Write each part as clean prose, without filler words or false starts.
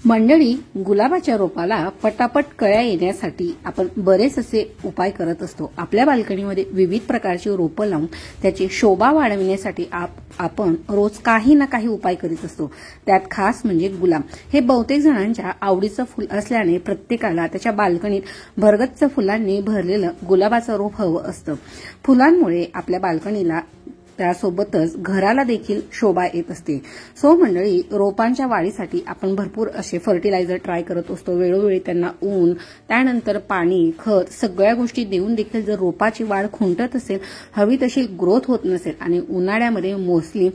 मंडळी, गुलाबाच्या रोपाला पटापट कळ्या येण्यासाठी आपण बरेच असे उपाय करत असतो। आपल्या बाल्कनीमध्ये विविध प्रकारची रोपं लावून त्याची शोभा वाढविण्यासाठी आपण रोज काही ना काही उपाय करीत असतो। त्यात खास म्हणजे गुलाब हे बहुतेक जणांच्या आवडीचं फूल असल्याने प्रत्येकाला त्याच्या बाल्कनीत भरगच्च फुलांनी भरलेलं गुलाबाचं रोप हवं असतं। फुलांमुळे आपल्या बाल्कनीला त्यासोबतच घराला देखील शोभा येत असते। सो मंडळी, रोपांच्या वाढीसाठी आपण भरपूर असे फर्टिलायझर ट्राय करत असतो। वेळोवेळी त्यांना ऊन, त्यानंतर पाणी, खत सगळ्या गोष्टी देऊन देखील जर रोपाची वाढ खुंटत असेल, हवी तशी ग्रोथ होत नसेल आणि उन्हाळ्यामध्ये मोस्टली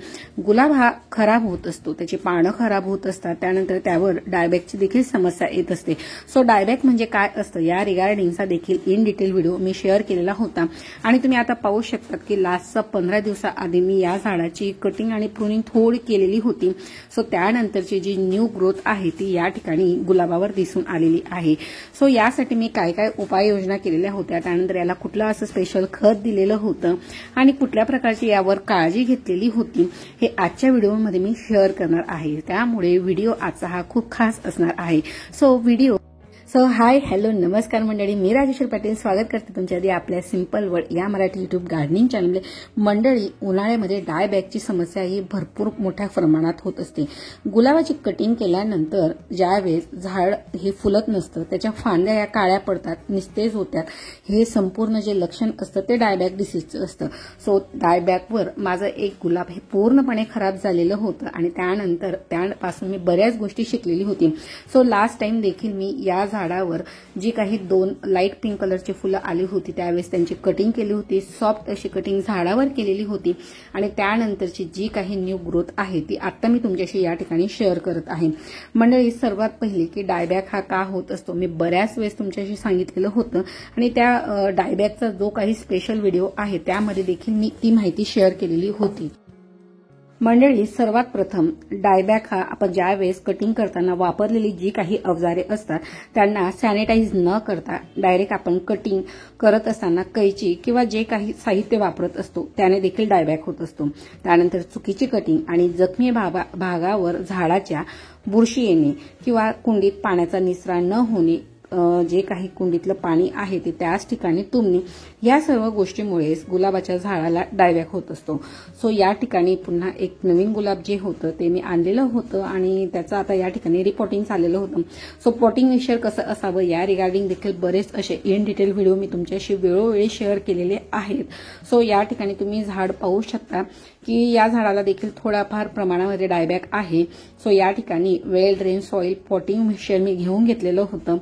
गुलाब हा खराब होत असतो, त्याची पानं खराब होत असतात, त्यानंतर त्यावर डायबॅकची देखील समस्या येत असते। सो डायबॅक म्हणजे काय असतं या रिगार्डिंगचा देखील in detail video me share केलेला होता आणि तुम्ही आता पाहू शकता की लास्टचा 15 दिवस आधी मी या झाडाची कटिंग आणि प्रूनिंग थोडी केलेली होती। सो त्यानंतरची जी न्यू ग्रोथ आहे ती या ठिकाणी गुलाबावर दिसून आलेली आहे। सो यासाठी मी काय काय उपाययोजना केलेल्या होत्या, त्यानंतर याला कुठलं असं स्पेशल खत दिलेलं होतं आणि कुठल्या प्रकारची यावर काळजी घेतलेली होती हे आजच्या व्हिडिओमध्ये मी शेअर करणार आहे। त्यामुळे व्हिडिओ आजचा हा खूप खास असणार आहे। सो हाय हॅलो नमस्कार मंडळी, मी राजेश्वर पाटील स्वागत करते तुमच्या आधी आपल्या सिंपल वर्ल्ड या मराठी युट्यूब गार्डनिंग चॅनल। मंडळी, उन्हाळ्यामध्ये डायबॅकची समस्या ही भरपूर मोठ्या प्रमाणात होत असते। गुलाबाची कटिंग केल्यानंतर ज्यावेळेस झाड हे फुलत नसतं, त्याच्या फांद्या या काळ्या पडतात, निस्तेज होतात, हे संपूर्ण जे लक्षण असतं ते डायबॅक डिसीजचं असतं। सो डायबॅकवर माझं एक गुलाब हे पूर्णपणे खराब झालेलं होतं आणि त्यानंतर त्यापासून मी बऱ्याच गोष्टी शिकलेली होती। सो लास्ट टाइम देखील मी या झाडावर जी काही 2 लाईट पिंक कलरची फुलं आली होती त्यावेळेस त्यांची कटिंग केली होती, सॉफ्ट अशी कटिंग झाडावर केलेली होती आणि त्यानंतरची जी काही न्यू ग्रोथ आहे ती आता मी तुमच्याशी या ठिकाणी शेअर करत आहे। मंडळी, सर्वात पहिली की डायबॅक हा का होत असतो मी बऱ्याच वेळेस तुमच्याशी सांगितलेलं होतं आणि त्या डायबॅकचा जो काही स्पेशल व्हिडिओ आहे त्यामध्ये देखील मी ती माहिती शेअर केलेली होती। मंडळी, सर्वात प्रथम डायबॅक हा आपण ज्या वेळेस कटिंग करताना वापरलेली जी काही अवजारे असतात त्यांना सॅनिटाईज न करता डायरेक्ट आपण कटिंग करत असताना कैची किंवा जे काही साहित्य वापरत असतो त्याने देखील डायबॅक होत असतो। त्यानंतर चुकीची कटिंग आणि जखमी भागावर झाडाच्या बुरशी येणे किंवा कुंडीत पाण्याचा निचरा न होणे, जे काही कुंडीतलं पाणी आहे ते त्याच ठिकाणी तुंबणे, या सर्व गोष्टीमुळे गुलाबाच्या झाडाला डायबॅक होत असतो। सो या ठिकाणी पुन्हा एक नवीन गुलाब जे होतं ते मी आणलेलं होतं आणि त्याचं आता या ठिकाणी रिपोर्टिंग चाललेलं होतं। सो पॉटिंग मिक्सचर कसं असावं या रिगार्डिंग देखील बरेच असे इन डिटेल व्हिडिओ मी तुमच्याशी वेळोवेळी शेअर केलेले आहेत। सो या ठिकाणी तुम्ही झाड पाहू शकता की या झाडाला देखील थोडाफार प्रमाणामध्ये डायबॅक आहे। सो या ठिकाणी वेल ड्रेन सॉइल पॉटिंग मिक्सचर मी घेऊन घेतलेलं होतं।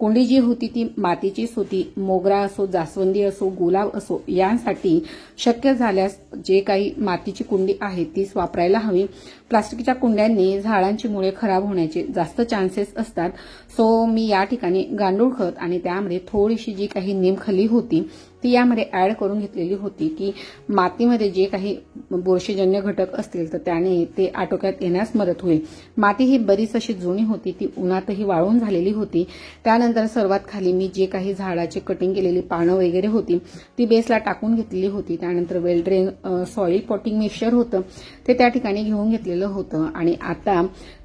कुंडी जी होती ती मातीचीच होती, मोगरा असो, जास्वंदी असो, गुलाब असो, यांसाठी शक्य झाल्यास जे काही मातीची कुंडी आहे तीच वापरायला हवी। प्लास्टिकच्या कुंड्यांनी झाडांची मुळे खराब होण्याचे जास्त चान्सेस असतात। सो मी या ठिकाणी गांडूळ खत आणि त्यामध्ये थोडीशी जी काही नीमखली होती ती यामध्ये ऍड करून घेतलेली होती की मातीमध्ये जे काही बुरशीजन्य घटक असतील तर त्याने ते आटोक्यात येण्यास मदत होईल। माती ही बरीच अशी जुनी होती, ती उन्हातही वाळून झालेली होती। त्यानंतर सर्वात खाली मी जे काही झाडाची कटिंग केलेली पानं वगैरे होती ती बेसला टाकून घेतलेली होती। त्यानंतर वेल ड्रेन सॉइल पॉटिंग मिक्सचर होतं ते त्या ठिकाणी घेऊन घेतलेलं होतं आणि आता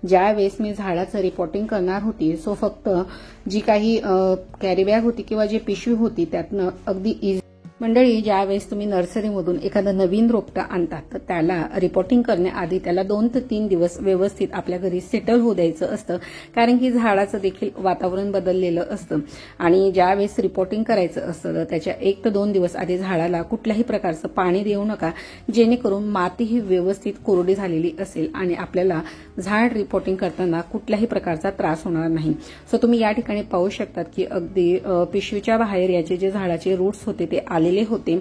ज्या वेळेस मी झाडाचं रिपॉटिंग करणार होती सो फक्त जी काही कॅरी बॅग होती किंवा जी पिशवी होती त्यातनं अगदी मंडळी, ज्यावेळेस तुम्ही नर्सरीमधून एखादं नवीन रोपटं आणतात तर त्याला रिपोर्टिंग करण्याआधी त्याला 2 ते 3 दिवस व्यवस्थित आपल्या घरी सेटल होऊ द्यायचं असतं, कारण की झाडाचं देखील वातावरण बदललेलं असतं आणि ज्यावेळेस रिपोर्टिंग करायचं असतं तर त्याच्या 1 ते 2 दिवस आधी झाडाला कुठल्याही प्रकारचं पाणी देऊ नका, जेणेकरून माती ही व्यवस्थित कोरडी झालेली असेल आणि आपल्याला झाड रिपोर्टिंग करताना कुठल्याही प्रकारचा त्रास होणार नाही। सो तुम्ही या ठिकाणी पाहू शकतात की अगदी पिशवीच्या बाहेर याचे जे झाडाचे रूट्स होते ते आलेले होते।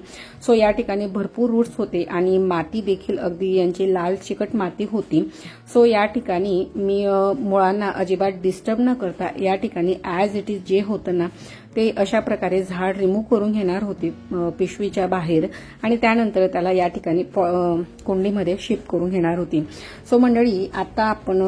सो या ठिकाणी भरपूर रूट्स होते आणि माती देखील अगदी यांची लाल चिकट माती होती। सो या ठिकाणी मी मुळांना अजिबात डिस्टर्ब न करता या ठिकाणी ॲज इट इज जे होतं ना ते अशा प्रकारे झाड रिमूव्ह करून घेणार होते पिशवीच्या बाहेर आणि त्यानंतर त्याला या ठिकाणी कुंडीमध्ये शिफ्ट करून घेणार होती. सो मंडळी, आता आपण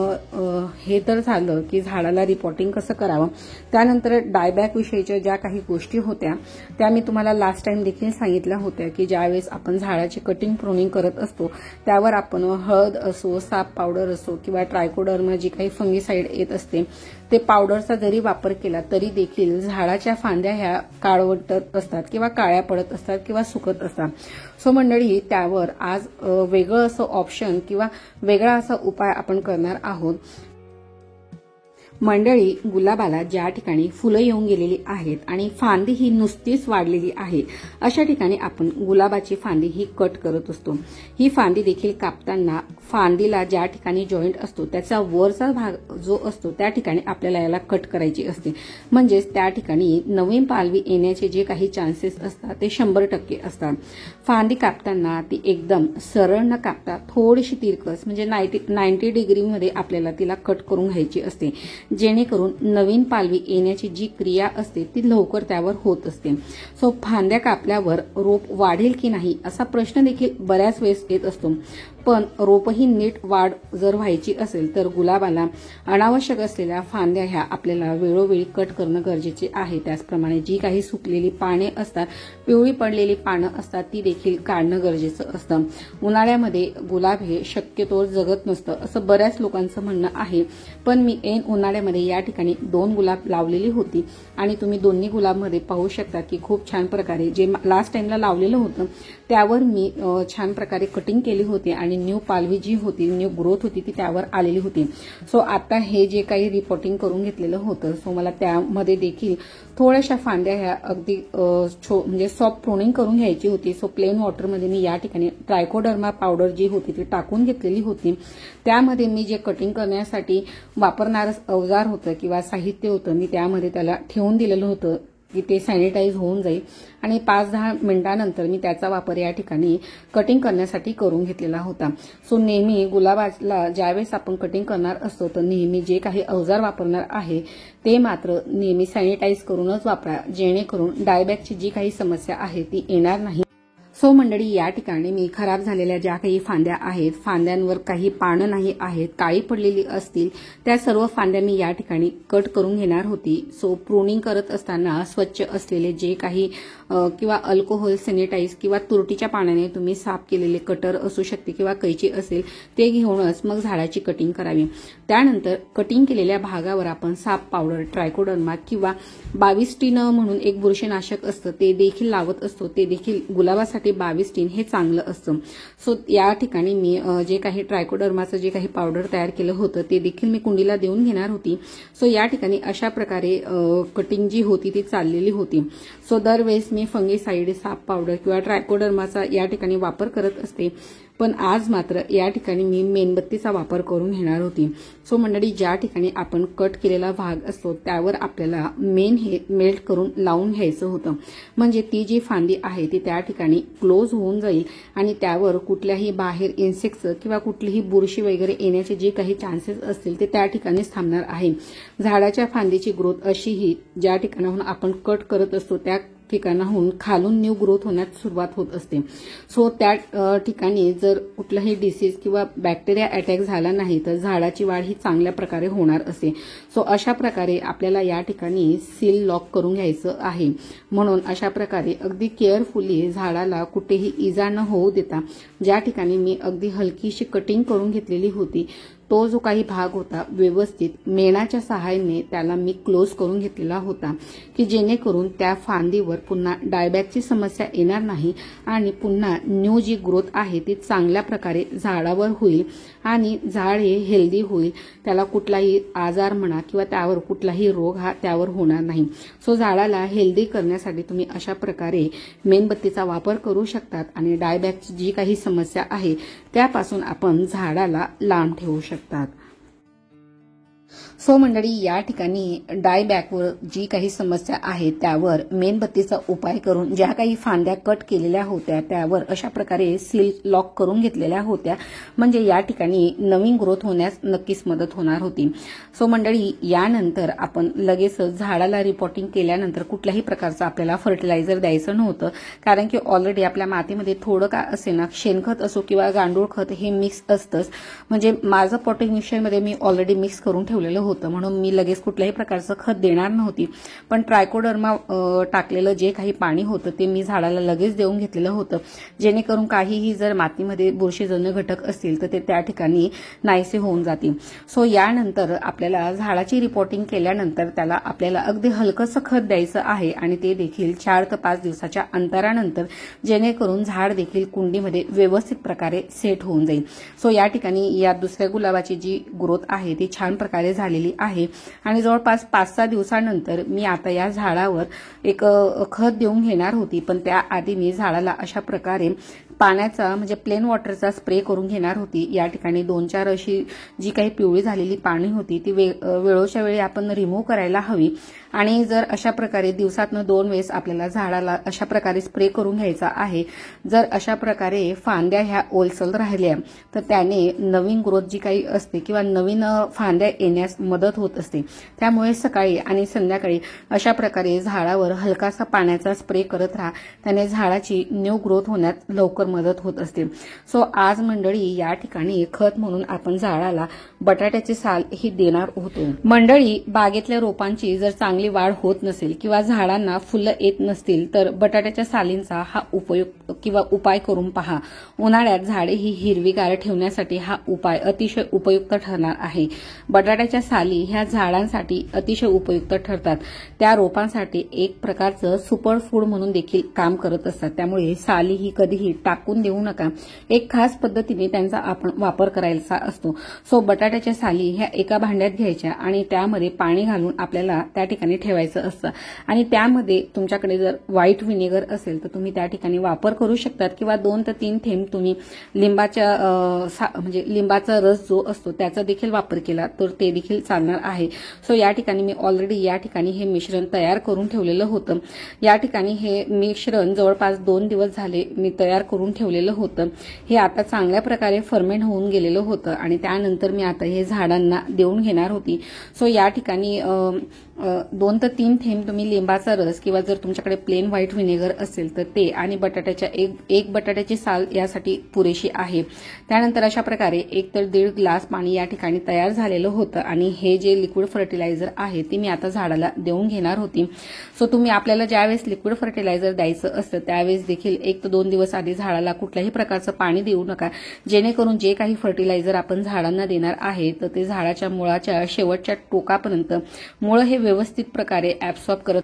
हे तर झालं की झाडाला रिपोर्टिंग कसं करावं. त्यानंतर डायबॅक विषयीच्या ज्या काही गोष्टी होत्या त्या मी तुम्हाला लास्ट टाइम देखील सांगितल्या होत्या की ज्यावेळेस आपण झाडाची कटिंग प्रूनिंग करत असतो त्यावर आपण हळद असो, साप पावडर असो किंवा ट्रायकोडर्मा जी काही फंगीसाइड येत असते ते पावडरचा जरी वापर केला तरी देखील झाडाच्या फांद्या ह्या काळवटत असतात किंवा काळ्या पडत असतात किंवा सुकत असतात. सो मंडळी, त्यावर आज वेगळं असं ऑप्शन किंवा वेगळा असा उपाय आपण करणार आहोत. मंडळी, गुलाबाला ज्या ठिकाणी फुलं येऊन गेलेली आहेत आणि फांदी ही नुसतीच वाढलेली आहे अशा ठिकाणी आपण गुलाबाची फांदी ही कट करत असतो. ही फांदी देखील कापताना फांदीला ज्या ठिकाणी जॉईंट असतो त्याचा वरचा भाग जो असतो त्या ठिकाणी आपल्याला याला कट करायची असते. म्हणजेच त्या ठिकाणी नवीन पालवी येण्याचे जे काही चान्सेस असतात ते 100% असतात. फांदी कापताना ती एकदम सरळ न कापता थोडीशी तिरकस म्हणजे 90 डिग्रीमध्ये आपल्याला तिला कट करून घ्यायची असते, जेणेकरून नवीन पालवी येण्याची जी क्रिया असते ती लवकर त्यावर होत असते. सो फांद्या कापल्यावर रोप वाढेल की नाही असा प्रश्न देखील बऱ्याच वेळेस येत असतो. पण रोपही नीट वाढ जर व्हायची असेल तर गुलाबाला अनावश्यक असलेल्या फांद्या ह्या आपल्याला वेळोवेळी कट करणं गरजेचे आहे. त्याचप्रमाणे जी काही सुकलेली पाने असतात, पिवळी पडलेली पानं असतात ती देखील काढणं गरजेचं असतं. उन्हाळ्यामध्ये गुलाब हे शक्यतोवर जगत नसतं असं बऱ्याच लोकांचं म्हणणं आहे. पण मी ऐन उन्हाळ्यामध्ये या ठिकाणी 2 गुलाब लावलेली होती आणि तुम्ही दोन्ही गुलाबमध्ये पाहू शकता की खूप छान प्रकारे जे लास्ट टाइमला लावलेलं होतं त्यावर मी छान प्रकारे कटिंग केली होती आणि न्यू पालवी जी होती, न्यू ग्रोथ होती ती त्यावर आलेली होती. सो आता हे जे काही रिपोर्टिंग करून घेतलेलं होतं सो मला त्यामध्ये देखील थोड्याशा फांद्या ह्या अगदी म्हणजे सॉफ्ट प्रूनिंग करून घ्यायची होती. सो प्लेन वॉटरमध्ये मी या ठिकाणी ट्रायकोडर्मा पावडर जी होती ती टाकून घेतलेली होती. त्यामध्ये मी जे कटिंग करण्यासाठी वापरणारं अवजार होतं किंवा साहित्य होतं मी त्यामध्ये त्याला ठेवून दिलेलं होतं की ते सॅनिटाईज होऊन जाईल आणि 5-10 मिनिटांनंतर मी त्याचा वापर या ठिकाणी कटिंग करण्यासाठी करून घेतलेला होता. सो नेहमी गुलाबाला ज्यावेळेस आपण कटिंग करणार असतो तर नेहमी जे काही अवजार वापरणार आहे ते मात्र नेहमी सॅनिटाईज करूनच वापरा, जेणेकरून डायबॅकची जी काही समस्या आहे ती येणार नाही. सो मंडळी, या ठिकाणी मी खराब झालेल्या ज्या काही फांद्या आहेत, फांद्यांवर काही पानं नाही आहेत, काळी पडलेली असतील त्या सर्व फांद्या मी या ठिकाणी कट करून घेणार होती. सो प्रूनिंग करत असताना स्वच्छ असलेले जे काही किंवा अल्कोहोल सॅनिटाईज किंवा तुरटीच्या पाण्याने तुम्ही साफ केलेले कटर असू शकते किंवा कैची असेल ते घेऊनच मग झाडाची कटिंग करावी. त्यानंतर कटिंग केलेल्या भागावर आपण साप पावडर, ट्रायकोडर्मा किंवा 22 म्हणून एक बुरशीनाशक असतं ते देखील लावत असतो. ते देखील गुलाबासाठी 22 हे चांगलं असतं. सो या ठिकाणी मी जे काही ट्रायकोडर्माचं जे काही पावडर तयार केलं होतं ते देखील मी कुंडीला देऊन घेणार होती. सो या ठिकाणी अशा प्रकारे कटिंग जी होती ती चाललेली होती. सो दरवेळेस मी फंगीसाइड, साप पावडर किंवा ट्रायकोडर्माचा या ठिकाणी वापर करत असते, पण आज मात्र या ठिकाणी मी मेणबत्तीचा वापर करून घेणार होती. सो मंडळी, ज्या ठिकाणी आपण कट केलेला भाग असतो त्यावर आपल्याला मेन हे मेल्ट करून लावून घ्यायचं होतं, म्हणजे ती जी फांदी आहे ती त्या ठिकाणी क्लोज होऊन जाईल आणि त्यावर कुठल्याही बाहेर इन्सेक्ट्स किंवा कुठलीही बुरशी वगैरे येण्याचे जे काही चान्सेस असतील ते त्या ठिकाणीच थांबणार आहे. झाडाच्या फांदीची ग्रोथ अशीही ज्या ठिकाणाहून आपण कट करत असतो त्या ठिकाणाहून खालून न्यू ग्रोथ होण्यास सुरुवात होत असते. सो त्या ठिकाणी जर कुठलाही डिसीज किंवा बॅक्टेरिया अटॅक झाला नाही तर झाडाची वाढ ही चांगल्या प्रकारे होणार असते. सो अशा प्रकारे आपल्याला या ठिकाणी सील लॉक करून घ्यायचं आहे. म्हणून अशा प्रकारे अगदी केअरफुली झाडाला कुठेही इजा न होऊ देता ज्या ठिकाणी मी अगदी हलकीशी कटिंग करून घेतलेली होती तो जो काही भाग होता व्यवस्थित मेणाच्या सहाय्याने त्याला मी क्लोज करून घेतलेला होता की जेणेकरून त्या फांदीवर पुन्हा डायबॅकची समस्या येणार नाही आणि पुन्हा न्यू जी ग्रोथ आहे ती चांगल्या प्रकारे झाडावर होईल आणि झाड हे हेल्दी होईल. त्याला कुठलाही आजार म्हणा किंवा त्यावर कुठलाही रोग हा त्यावर होणार नाही. सो झाडाला हेल्दी करण्यासाठी तुम्ही अशा प्रकारे मेणबत्तीचा वापर करू शकतात आणि डायबॅकची जी काही समस्या आहे त्यापासून आपण झाडाला लांब ठेवू शकतात. सो मंडळी, या ठिकाणी डाय बॅकवर जी काही समस्या आहे त्यावर मेणबत्तीचा उपाय करून ज्या काही फांद्या कट केलेल्या होत्या त्यावर अशा प्रकारे सील लॉक करून घेतलेल्या होत्या, म्हणजे या ठिकाणी नवीन ग्रोथ होण्यास नक्कीच मदत होणार होती. सो मंडळी, यानंतर आपण लगेच झाडाला रिपोर्टिंग केल्यानंतर कुठल्याही प्रकारचं आपल्याला फर्टिलायझर द्यायचं नव्हतं, कारण की ऑलरेडी आपल्या मातीमध्ये थोडं का असेना शेणखत असो किंवा गांडूळ खत हे मिक्स असतंच. म्हणजे माझं पॉटिंग मिक्सचरमध्ये मी ऑलरेडी मिक्स करून ठेवलेलं होतं, म्हणून मी लगेच कुठल्याही प्रकारचं खत देणार नव्हती. पण ट्रायकोडर्मा टाकलेलं जे काही पाणी होतं ते मी झाडाला लगेच देऊन घेतलेलं होतं, जेणेकरून काहीही जर मातीमध्ये बुरशीजन्य घटक असतील तर ते त्या ठिकाणी नाहीसे होऊन जातील. सो यानंतर आपल्याला झाडाची रिपोर्टिंग केल्यानंतर त्याला आपल्याला अगदी हलकंसं खत द्यायचं आहे, आणि ते देखील 4 ते 5 दिवसाच्या अंतरानंतर, जेणेकरून झाड देखील कुंडीमध्ये व्यवस्थित प्रकारे सेट होऊन जाईल. सो या ठिकाणी या दुसऱ्या गुलाबाची जी ग्रोथ आहे ती छान प्रकारे झालेली आहे, आणि जवळपास 5-6 दिवसानंतर मी आता या झाडावर एक खत देऊन घेणार होती. पण त्याआधी मी झाडाला अशा प्रकारे पाण्याचा म्हणजे प्लेन वॉटरचा स्प्रे करून घेणार होती. या ठिकाणी 2-4 अशी जी काही पिवळी झालेली पाणी होती ती वेळोच्या वेळी आपण रिमूव्ह करायला हवी, आणि जर अशा प्रकारे दिवसातनं 2 वेळेस आपल्याला झाडाला अशा प्रकारे स्प्रे करून घ्यायचा आहे. जर अशा प्रकारे फांद्या ह्या ओलसर राहिल्या तर त्याने नवीन ग्रोथ जी काही असते किंवा नवीन फांद्या येण्यास मदत होत असते. त्यामुळे सकाळी आणि संध्याकाळी अशा प्रकारे झाडावर हलकासा पाण्याचा स्प्रे करत राहा, त्याने झाडाची न्यू ग्रोथ होण्यात लवकर मदत होत असते. सो आज मंडळी या ठिकाणी खत म्हणून आपण झाडाला बटाट्याचे साल ही देणार होतो. मंडळी, बागेतल्या रोपांची जर चांगली वाढ होत नसेल किंवा झाडांना फुलं येत नसतील तर बटाट्याच्या सालींचा हा उपयोग किंवा उपाय करून पहा. उन्हाळ्यात झाडे ही हिरवीगार ठेवण्यासाठी हा उपाय अतिशय उपयुक्त ठरणार आहे. बटाट्याच्या साली ह्या झाडांसाठी अतिशय उपयुक्त ठरतात. त्या रोपांसाठी एक प्रकारचं सुपर फूड म्हणून देखील काम करत असतात. त्यामुळे साली ही कधीही टाकून देऊ नका. एक खास पद्धतीने त्यांचा आपण वापर करायचा असतो. सो बटाट्याच्या साली ह्या एका भांड्यात घ्यायच्या आणि त्यामध्ये पाणी घालून आपल्याला त्या ठिकाणी ठेवायचं असतं, आणि त्यामध्ये तुमच्याकडे जर व्हाईट व्हिनेगर असेल तर तुम्ही त्या ठिकाणी वापर करू शकतात, किंवा 2 ते 3 थेंब तुम्ही लिंबाच्या म्हणजे लिंबाचा रस जो असतो त्याचा देखील वापर केला तर ते देखील चालणार आहे. सो या ठिकाणी मी ऑलरेडी या ठिकाणी हे मिश्रण तयार करून ठेवलेलं होतं. या ठिकाणी हे मिश्रण जवळपास 2 दिवस झाले मी तयार करून ठेवलेलं होतं. हे आता चांगल्या प्रकारे फर्मेंट होऊन गेलेलं होतं, आणि त्यानंतर मी आता हे झाडांना देऊन घेणार होती. सो या ठिकाणी 2 ते 3 थेंब तुम्ही लिंबाचा रस किंवा जर तुमच्याकडे प्लेन व्हाईट व्हिनेगर असेल तर ते, आणि बटाट्याच्या एक बटाट्याची साल यासाठी पुरेशी आहे. त्यानंतर अशा प्रकारे 1 ते 1.5 ग्लास पाणी या ठिकाणी तयार झालेलं होतं, आणि हे जे लिक्विड फर्टिलायझर आहे ते मी आता झाडाला देऊन घेणार होती. सो तुम्ही आपल्याला ज्यावेळेस लिक्विड फर्टिलायझर द्यायचं असतं त्यावेळेस देखील 1 ते 2 दिवस आधी झाडाला कुठल्याही प्रकारचं पाणी देऊ नका, जेणेकरून जे काही फर्टिलायझर आपण झाडांना देणार आहे तर ते झाडाच्या मुळाच्या शेवटच्या टोकापर्यंत मुळ हे व्यवस्थित प्रकारे ऍब्सॉर्ब करत.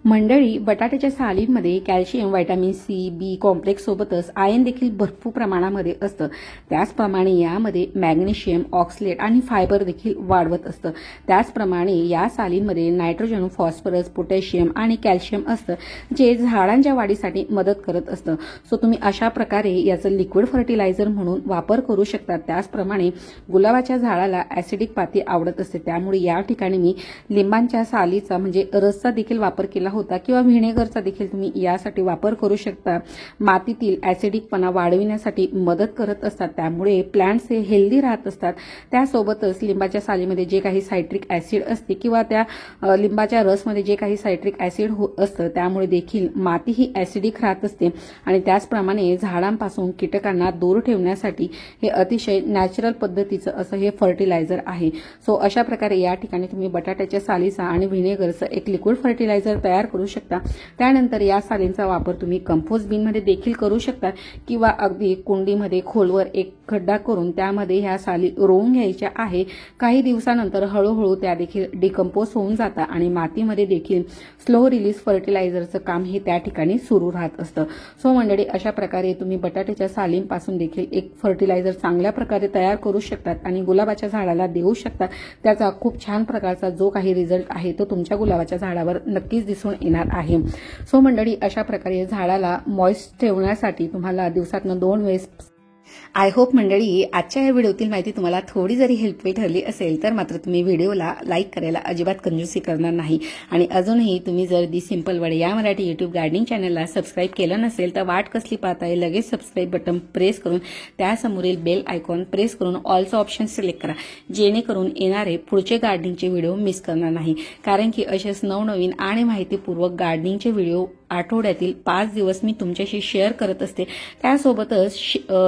मंडळी, बटाट्याच्या सालींमध्ये कॅल्शियम, व्हिटॅमिन सी, बी कॉम्प्लेक्स सोबतच आयर्न देखील भरपूर प्रमाणामध्ये असतं. त्याचप्रमाणे यामध्ये मॅग्नेशियम, ऑक्सलेट आणि फायबर देखील वाढवत असतं. त्याचप्रमाणे या सालींमध्ये नायट्रोजन, फॉस्फरस, पोटॅशियम आणि कॅल्शियम असतं, जे झाडांच्या वाढीसाठी मदत करत असतं. सो तुम्ही अशा प्रकारे याचं लिक्विड फर्टिलायझर म्हणून वापर करू शकता. त्याचप्रमाणे गुलाबाच्या झाडाला ऍसिडिक पाती आवडत असते, त्यामुळे या ठिकाणी मी लिंबांच्या सालीचा म्हणजे रसचा देखील वापर केला होता, किंवा व्हिनेगरचा देखील तुम्ही यासाठी वापर करू शकता. मातीतील ऍसिडिकपणा वाढविण्यासाठी मदत करत असतात, त्यामुळे प्लांट्स हे हेल्दी राहत असतात. त्यासोबतच लिंबाच्या सालीमध्ये जे काही सायट्रिक ऍसिड असते किंवा त्या लिंबाच्या रसमध्ये जे काही सायट्रिक ऍसिड असतं त्यामुळे देखील माती ही ऍसिडिक राहत असते, आणि त्याचप्रमाणे झाडांपासून कीटकांना दूर ठेवण्यासाठी हे अतिशय नॅचरल पद्धतीचं असं हे फर्टिलायझर आहे. सो अशा प्रकारे या ठिकाणी तुम्ही बटाट्याच्या सालीचा आणि व्हिनेगरचं एक लिक्विड फर्टिलायझर तयार करू शकता. त्यानंतर या सालींचा वापर तुम्ही कंपोस्ट बिनमध्ये देखील करू शकता, किंवा अगदी कुंडीमध्ये खोलवर एक खड्डा करून त्यामध्ये ह्या साली रोवून घ्यायच्या आहे. काही दिवसानंतर हळूहळू त्या देखील डिकम्पोज होऊन जातात, आणि मातीमध्ये देखील स्लो रिलीज फर्टिलायझरचं काम हे त्या ठिकाणी सुरू राहत असतं. सो मंडळी, अशा प्रकारे तुम्ही बटाट्याच्या सालींपासून देखील एक फर्टिलायझर चांगल्या प्रकारे तयार करू शकतात आणि गुलाबाच्या झाडाला देऊ शकतात. त्याचा खूप छान प्रकारचा जो काही रिझल्ट आहे तो तुमच्या गुलाबाच्या झाडावर नक्कीच दिसून येणार आहे. सो मंडळी, अशा प्रकारे झाडाला मॉइस्ट ठेवण्यासाठी तुम्हाला दिवसातनं 2 वेळेस आय होप मंडळी आजच्या या व्हिडिओतील माहिती तुम्हाला थोडी जरी हेल्पफुल ठरली असेल तर मात्र तुम्ही व्हिडिओला लाईक करायला अजिबात कंजूसी करणार नाही आणि अजूनही तुम्ही जर दी सिंपल वर्ड या मराठी युट्यूब गार्डनिंग चॅनलला सबस्क्राईब केलं नसेल तर वाट कसली पाहताय, लगेच सबस्क्राईब बटन प्रेस करून त्यासमोरील बेल आयकॉन प्रेस करून ऑलचा ऑप्शन सिलेक्ट करा, जेणेकरून येणारे पुढचे गार्डनिंगचे व्हिडिओ मिस करणार नाही. कारण की असेच नवनवीन आणि माहितीपूर्वक गार्डनिंगचे व्हिडिओ आठवड्यातील 5 दिवस मी तुमच्याशी शेअर करत असते. त्यासोबतच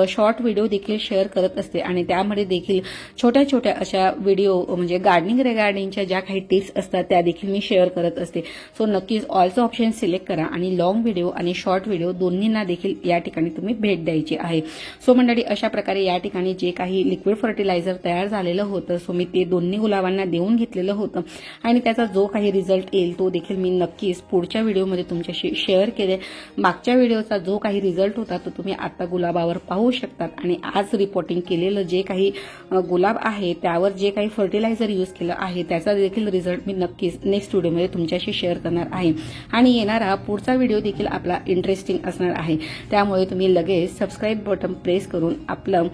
शॉर्ट व्हिडिओ देखील शेअर करत असते आणि त्यामध्ये देखील छोट्या छोट्या अशा व्हिडिओ म्हणजे गार्डनिंग रिगार्डिंगच्या ज्या काही टिप्स असतात त्या देखील मी शेअर करत असते. सो नक्कीच ऑलचं ऑप्शन सिलेक्ट करा आणि लॉंग व्हिडिओ आणि शॉर्ट व्हिडिओ दोन्हींना देखील या ठिकाणी तुम्ही भेट द्यायची आहे. सो मंडळी अशा प्रकारे या ठिकाणी जे काही लिक्विड फर्टिलायझर तयार झालेलं होतं सो मी ते दोन्ही गुलाबांना देऊन घेतलेलं होतं आणि त्याचा जो काही रिझल्ट येईल तो देखील मी नक्कीच पुढच्या व्हिडिओमध्ये तुमच्याशी शेअर केले. मागच्या व्हिडिओचा जो काही रिझल्ट होता तो तुम्ही आता गुलाबावर पाहू शकतात आणि आज रिपोर्टिंग केलेलं जे काही गुलाब आहे त्यावर जे काही फर्टिलायझर यूज केलं आहे त्याचा देखील रिझल्ट मी नक्कीच नेक्स्ट व्हिडिओमध्ये तुमच्याशी शेअर करणार आहे आणि येणारा पुढचा व्हिडिओ देखील आपला इंटरेस्टिंग असणार आहे. त्यामुळे तुम्ही लगेच सबस्क्राईब बटन प्रेस करून आपलं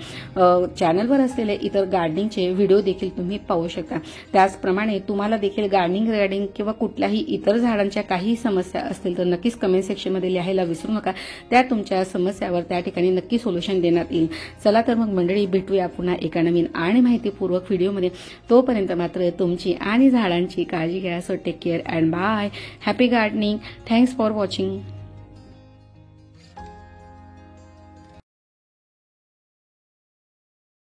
चॅनलवर असलेले इतर गार्डनिंगचे व्हिडिओ देखील तुम्ही पाहू शकता. त्याचप्रमाणे तुम्हाला देखील गार्डनिंग किंवा कुठल्याही इतर झाडांच्या काही समस्या असतील तर नक्कीच कमेंट सेक्शनमध्ये लिहायला विसरू नका. त्या तुमच्या समस्यावर त्या ठिकाणी नक्की सोल्युशन देण्यात येईल. चला तर मग मंडळी भेटूया पुन्हा एका नवीन आणि माहितीपूर्वक व्हिडिओमध्ये. तोपर्यंत मात्र तुमची आणि झाडांची काळजी घ्या. So take care and bye. Happy gardening. Thanks for watching.